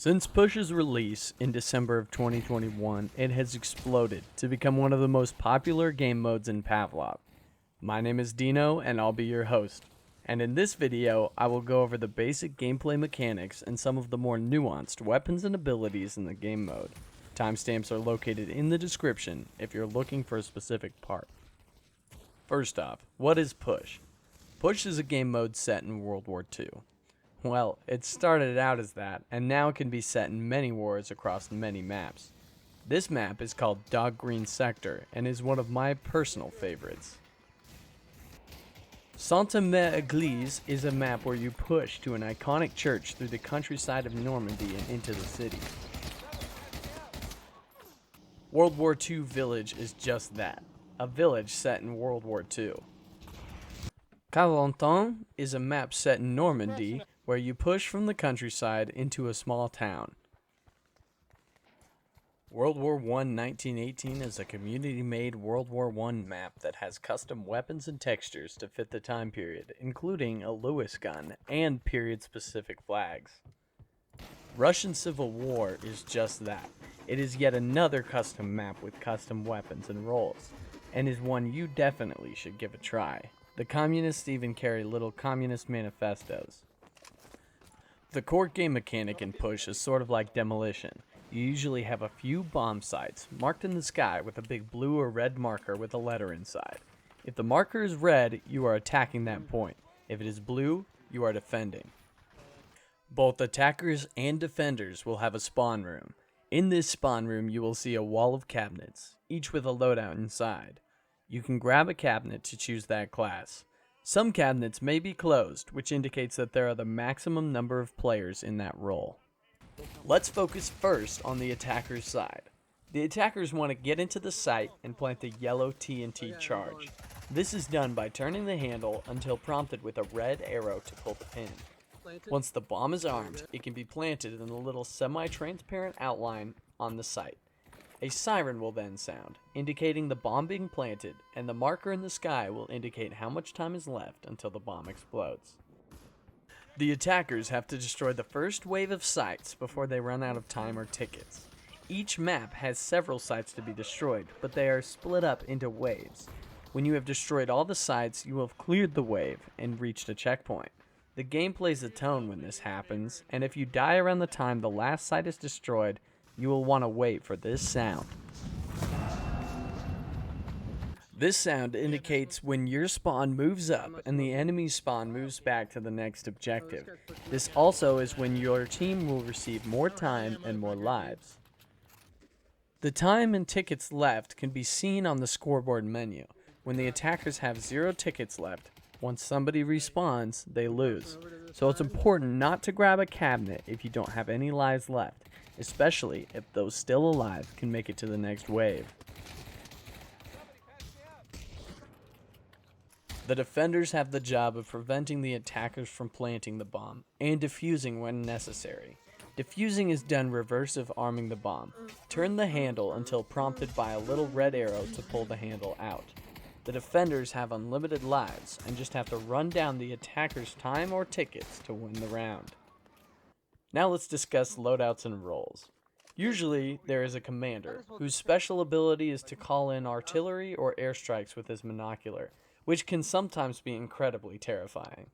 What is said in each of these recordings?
Since Push's release in December of 2021, it has exploded to become one of the most popular game modes in Pavlov. My name is Dino and I'll be your host. And in this video, I will go over the basic gameplay mechanics and some of the more nuanced weapons and abilities in the game mode. Timestamps are located in the description if you're looking for a specific part. First off, what is Push? Push is a game mode set in World War II. Well, it started out as that, and now it can be set in many wars across many maps. This map is called Dog Green Sector, and is one of my personal favorites. Sainte-Mère-Église is a map where you push to an iconic church through the countryside of Normandy and into the city. World War II Village is just that, a village set in World War II. Carentan is a map set in Normandy, where you push from the countryside into a small town. World War I 1918 is a community-made World War I map that has custom weapons and textures to fit the time period, including a Lewis gun and period-specific flags. Russian Civil War is just that. It is yet another custom map with custom weapons and roles, and is one you definitely should give a try. The communists even carry little communist manifestos. The core game mechanic in Push is sort of like Demolition. You usually have a few bomb sites marked in the sky with a big blue or red marker with a letter inside. If the marker is red, you are attacking that point. If it is blue, you are defending. Both attackers and defenders will have a spawn room. In this spawn room, you will see a wall of cabinets, each with a loadout inside. You can grab a cabinet to choose that class. Some cabinets may be closed, which indicates that there are the maximum number of players in that role. Let's focus first on the attacker's side. The attackers want to get into the site and plant the yellow TNT charge. This is done by turning the handle until prompted with a red arrow to pull the pin. Once the bomb is armed, it can be planted in a little semi-transparent outline on the site. A siren will then sound, indicating the bomb being planted, and the marker in the sky will indicate how much time is left until the bomb explodes. The attackers have to destroy the first wave of sites before they run out of time or tickets. Each map has several sites to be destroyed, but they are split up into waves. When you have destroyed all the sites, you will have cleared the wave and reached a checkpoint. The game plays a tone when this happens, and if you die around the time the last site is destroyed, you will want to wait for this sound. This sound indicates when your spawn moves up and the enemy's spawn moves back to the next objective. This also is when your team will receive more time and more lives. The time and tickets left can be seen on the scoreboard menu. When the attackers have 0 tickets left, once somebody respawns, they lose. So it's important not to grab a cabinet if you don't have any lives left, especially if those still alive can make it to the next wave. The defenders have the job of preventing the attackers from planting the bomb, and defusing when necessary. Defusing is done reversive arming the bomb. Turn the handle until prompted by a little red arrow to pull the handle out. The defenders have unlimited lives, and just have to run down the attacker's time or tickets to win the round. Now let's discuss loadouts and roles. Usually, there is a commander, whose special ability is to call in artillery or airstrikes with his monocular, which can sometimes be incredibly terrifying.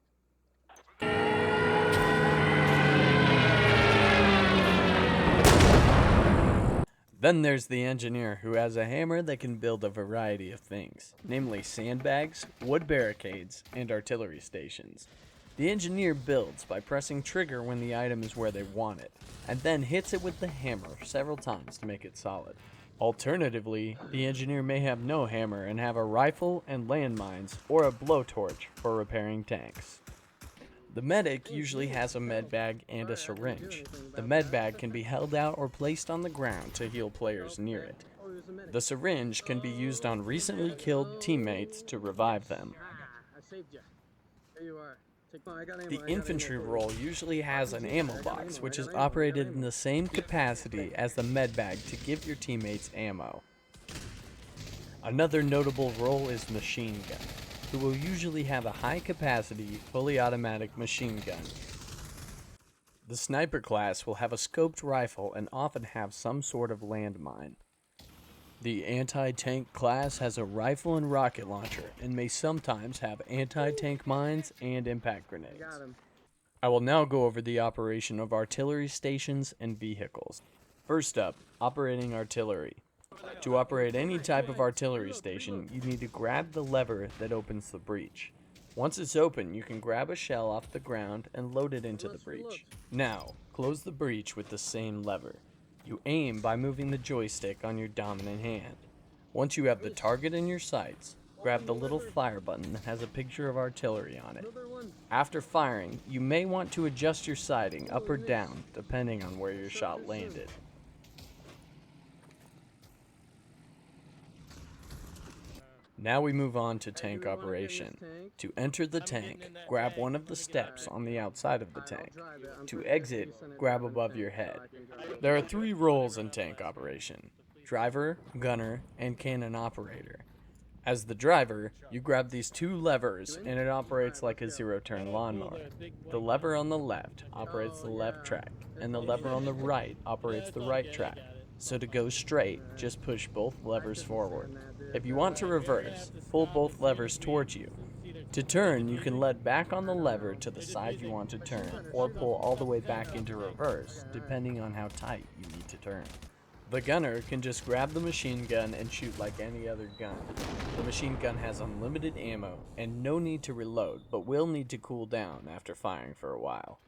Then there's the engineer, who has a hammer that can build a variety of things, namely sandbags, wood barricades, and artillery stations. The engineer builds by pressing trigger when the item is where they want it, and then hits it with the hammer several times to make it solid. Alternatively, the engineer may have no hammer and have a rifle and landmines or a blowtorch for repairing tanks. The medic usually has a medbag and a syringe. The medbag can be held out or placed on the ground to heal players near it. The syringe can be used on recently killed teammates to revive them. The infantry role usually has an ammo box, which is operated in the same capacity as the medbag to give your teammates ammo. Another notable role is machine gun, who will usually have a high capacity, fully automatic machine gun. The sniper class will have a scoped rifle and often have some sort of landmine. The anti-tank class has a rifle and rocket launcher and may sometimes have anti-tank mines and impact grenades. I will now go over the operation of artillery stations and vehicles. First up, operating artillery. To operate any type of artillery station, you need to grab the lever that opens the breech. Once it's open, you can grab a shell off the ground and load it into the breech. Now, close the breech with the same lever. You aim by moving the joystick on your dominant hand. Once you have the target in your sights, grab the little fire button that has a picture of artillery on it. After firing, you may want to adjust your sighting up or down depending on where your shot landed. Now we move on to tank operation. To enter the tank, grab one of the steps on the outside of the tank. To exit, grab above your head. There are 3 roles in tank operation: driver, gunner, and cannon operator. As the driver, you grab these 2 levers and it operates like a zero-turn lawnmower. The lever on the left operates the left track, and the lever on the right operates the right track. So to go straight, just push both levers forward. If you want to reverse, pull both levers towards you. To turn, you can let back on the lever to the side you want to turn, or pull all the way back into reverse, depending on how tight you need to turn. The gunner can just grab the machine gun and shoot like any other gun. The machine gun has unlimited ammo and no need to reload, but will need to cool down after firing for a while.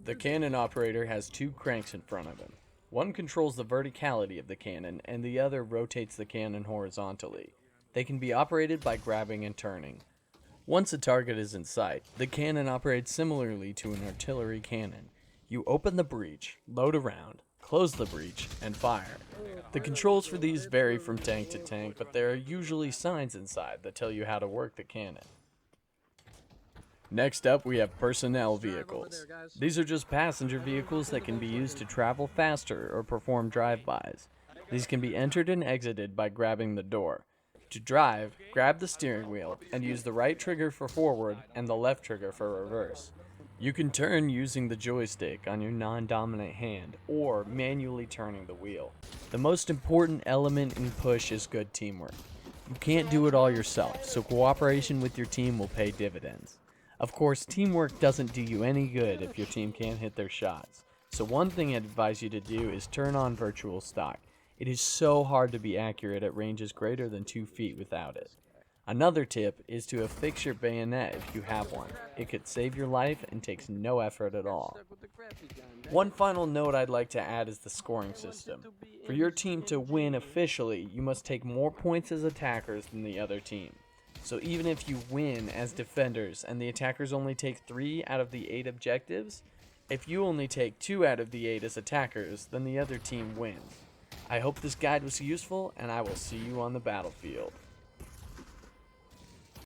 The cannon operator has 2 cranks in front of him. One controls the verticality of the cannon, and the other rotates the cannon horizontally. They can be operated by grabbing and turning. Once a target is in sight, the cannon operates similarly to an artillery cannon. You open the breech, load a round, close the breech, and fire. The controls for these vary from tank to tank, but there are usually signs inside that tell you how to work the cannon. Next up, we have personnel vehicles. These are just passenger vehicles that can be used to travel faster or perform drive-bys. These can be entered and exited by grabbing the door. To drive, grab the steering wheel and use the right trigger for forward and the left trigger for reverse. You can turn using the joystick on your non-dominant hand or manually turning the wheel. The most important element in Push is good teamwork. You can't do it all yourself, so cooperation with your team will pay dividends. Of course, teamwork doesn't do you any good if your team can't hit their shots. So one thing I'd advise you to do is turn on virtual stock. It is so hard to be accurate at ranges greater than 2 feet without it. Another tip is to affix your bayonet if you have one. It could save your life and takes no effort at all. One final note I'd like to add is the scoring system. For your team to win officially, you must take more points as attackers than the other team. So even if you win as defenders and the attackers only take 3 out of the 8 objectives, if you only take 2 out of the 8 as attackers, then the other team wins. I hope this guide was useful, and I will see you on the battlefield.